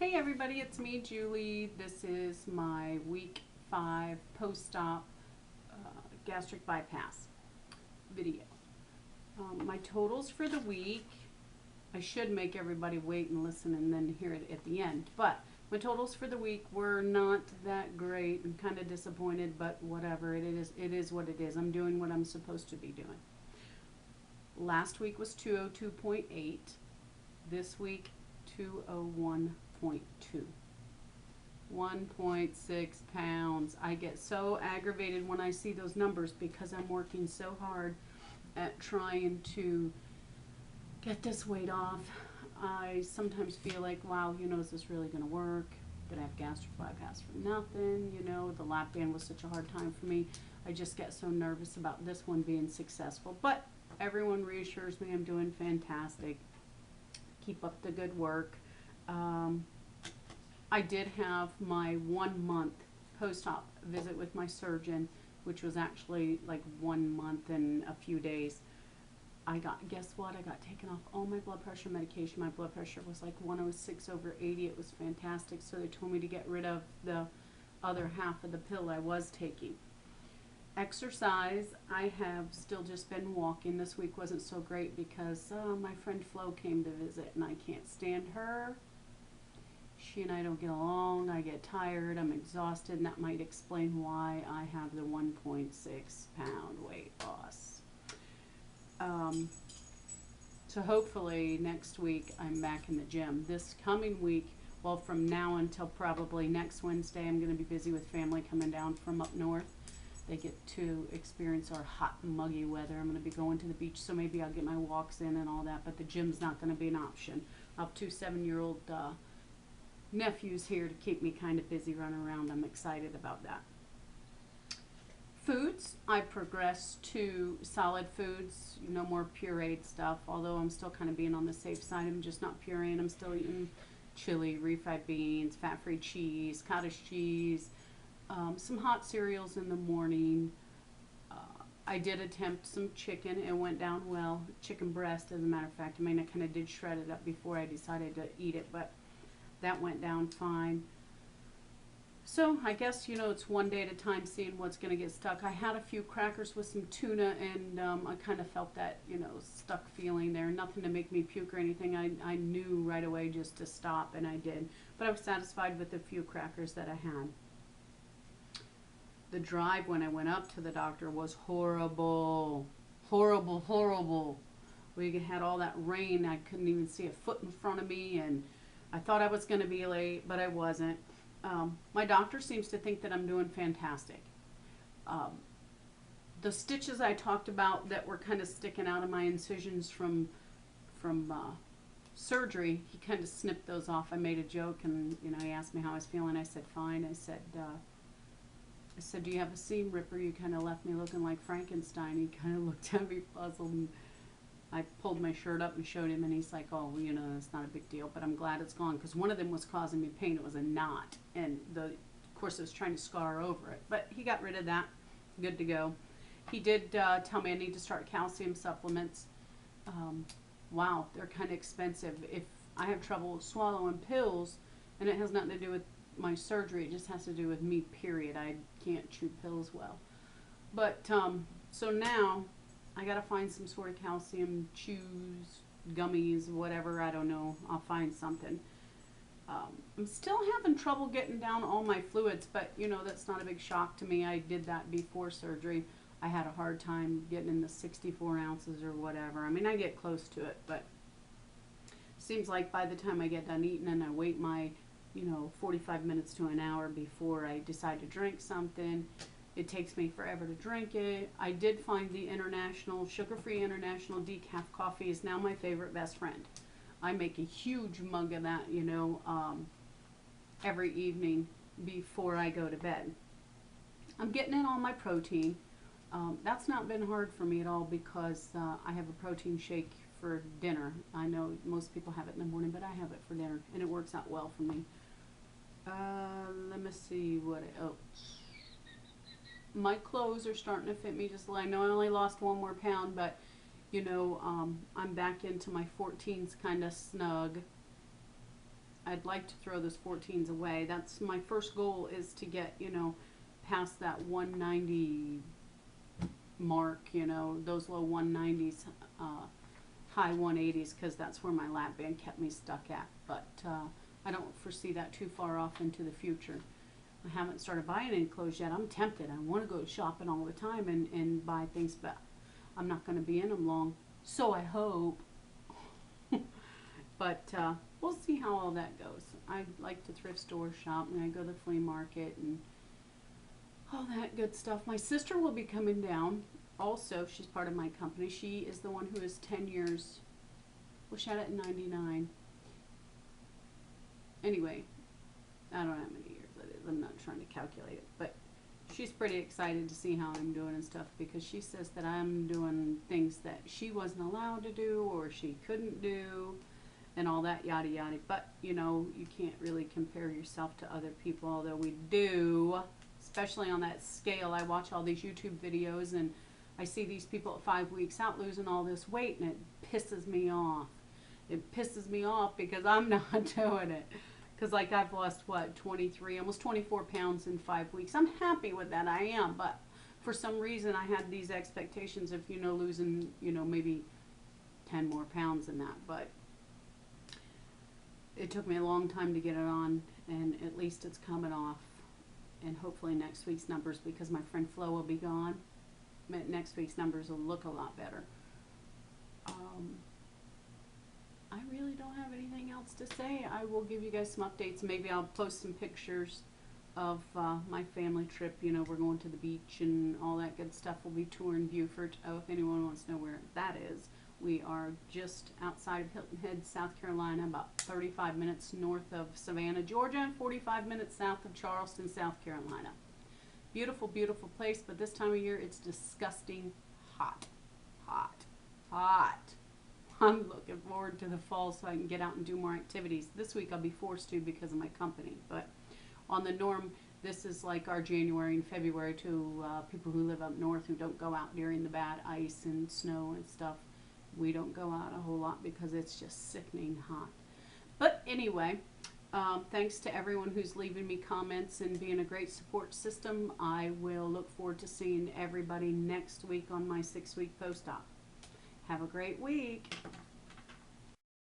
Hey everybody, it's me, Julie. This is my week 5 post-op gastric bypass video. My totals for the week, I should make everybody wait and listen and then hear it at the end, but my totals for the week were not that great. I'm kind of disappointed, but whatever, it is what it is. I'm doing what I'm supposed to be doing. Last week was 202.8. This week, 201.2. 1.6 pounds. I get so aggravated when I see those numbers because I'm working so hard at trying to get this weight off. I sometimes feel like, wow, is this really going to work? Gonna have gastric bypass for nothing. The lap band was such a hard time for me. I just get so nervous about this one being successful. But everyone reassures me I'm doing fantastic. Keep up the good work. I did have my 1 month post-op visit with my surgeon, which was actually like 1 month and a few days. Guess what? I got taken off all my blood pressure medication. My blood pressure was like 106/80. It was fantastic. So they told me to get rid of the other half of the pill I was taking. Exercise, I have still just been walking. This week wasn't so great because my friend Flo came to visit and I can't stand her. She and I don't get along. I get tired. I'm exhausted, and that might explain why I have the 1.6 pound weight loss. So hopefully next week I'm back in the gym. This coming week, well, from now until probably next Wednesday, I'm going to be busy with family coming down from up north. They get to experience our hot, muggy weather. I'm going to be going to the beach, so maybe I'll get my walks in and all that, but the gym's not going to be an option. I have 2 7-year-old nephews here to keep me kind of busy running around. I'm excited about that. Foods, I progressed to solid foods, no more pureed stuff, although I'm still kind of being on the safe side. I'm just not pureeing. I'm still eating chili, refried beans, fat-free cheese, cottage cheese, some hot cereals in the morning. I did attempt some chicken. It went down well. Chicken breast, as a matter of fact. I mean, I kind of did shred it up before I decided to eat it, but that went down fine. So I guess, it's one day at a time, seeing what's going to get stuck. I had a few crackers with some tuna, and I kind of felt that, stuck feeling there. Nothing to make me puke or anything. I knew right away just to stop, and I did. But I was satisfied with the few crackers that I had. The drive when I went up to the doctor was horrible. Horrible, horrible. We had all that rain. I couldn't even see a foot in front of me, and I thought I was going to be late, but I wasn't. My doctor seems to think that I'm doing fantastic. The stitches I talked about that were kind of sticking out of my incisions from surgery, he kind of snipped those off. I made a joke, and he asked me how I was feeling. I said fine. I said, do you have a seam ripper? You kind of left me looking like Frankenstein. He kind of looked at me puzzled, and I pulled my shirt up and showed him, and he's like, oh, it's not a big deal, but I'm glad it's gone, because one of them was causing me pain. It was a knot, and of course it was trying to scar over it, but he got rid of that. Good to go. He did tell me I need to start calcium supplements. Wow, they're kind of expensive. If I have trouble swallowing pills, and it has nothing to do with my surgery, it just has to do with me, period. I can't chew pills well. But so now I gotta find some sort of calcium chews, gummies, whatever. I don't know. I'll find something. I'm still having trouble getting down all my fluids, but that's not a big shock to me. I did that before surgery. I had a hard time getting in the 64 ounces or whatever. I mean, I get close to it, but seems like by the time I get done eating and I wait my 45 minutes to an hour before I decide to drink something, it takes me forever to drink it. I did find the sugar-free international decaf coffee is now my favorite best friend. I make a huge mug of that, every evening before I go to bed. I'm getting in all my protein. That's not been hard for me at all because I have a protein shake for dinner. I know most people have it in the morning, but I have it for dinner, and it works out well for me. Let me see what else. My clothes are starting to fit me just a little. I know I only lost 1 more pound, but I'm back into my 14s kind of snug. I'd like to throw those 14s away. That's my first goal, is to get, you know, past that 190 mark, you know, those low 190s, high 180s, because that's where my lap band kept me stuck at. But I don't foresee that too far off into the future. I haven't started buying any clothes yet. I'm tempted. I want to go shopping all the time and buy things, but I'm not going to be in them long. So I hope. But we'll see how all that goes. I like to thrift store shop, and I go to the flea market and all that good stuff. My sister will be coming down also. She's part of my company. She is the one who is 10 years. Well, she had it in 99. Anyway, I don't know how many years that is. I'm not trying to calculate it. But she's pretty excited to see how I'm doing and stuff, because she says that I'm doing things that she wasn't allowed to do or she couldn't do and all that yada yada. But, you know, you can't really compare yourself to other people, although we do, especially on that scale. I watch all these YouTube videos and I see these people at 5 weeks out losing all this weight, and it pisses me off. It pisses me off because I'm not doing it. Because, like, I've lost, what, 23, almost 24 pounds in 5 weeks. I'm happy with that, I am. But for some reason, I had these expectations of, you know, losing, you know, maybe 10 more pounds than that. But it took me a long time to get it on, and at least it's coming off. And hopefully next week's numbers, because my friend Flo will be gone, next week's numbers will look a lot better. I really don't have anything else to say. I will give you guys some updates. Maybe I'll post some pictures of my family trip. You know, we're going to the beach and all that good stuff. We'll be touring Beaufort. Oh, if anyone wants to know where that is, we are just outside of Hilton Head, South Carolina, about 35 minutes north of Savannah, Georgia, and 45 minutes south of Charleston, South Carolina. Beautiful, beautiful place, but this time of year it's disgusting hot. Hot. Hot. I'm looking forward to the fall so I can get out and do more activities. This week I'll be forced to because of my company, but on the norm, this is like our January and February to people who live up north who don't go out during the bad ice and snow and stuff. We don't go out a whole lot because it's just sickening hot. But anyway, thanks to everyone who's leaving me comments and being a great support system. I will look forward to seeing everybody next week on my 6-week post-op. Have a great week.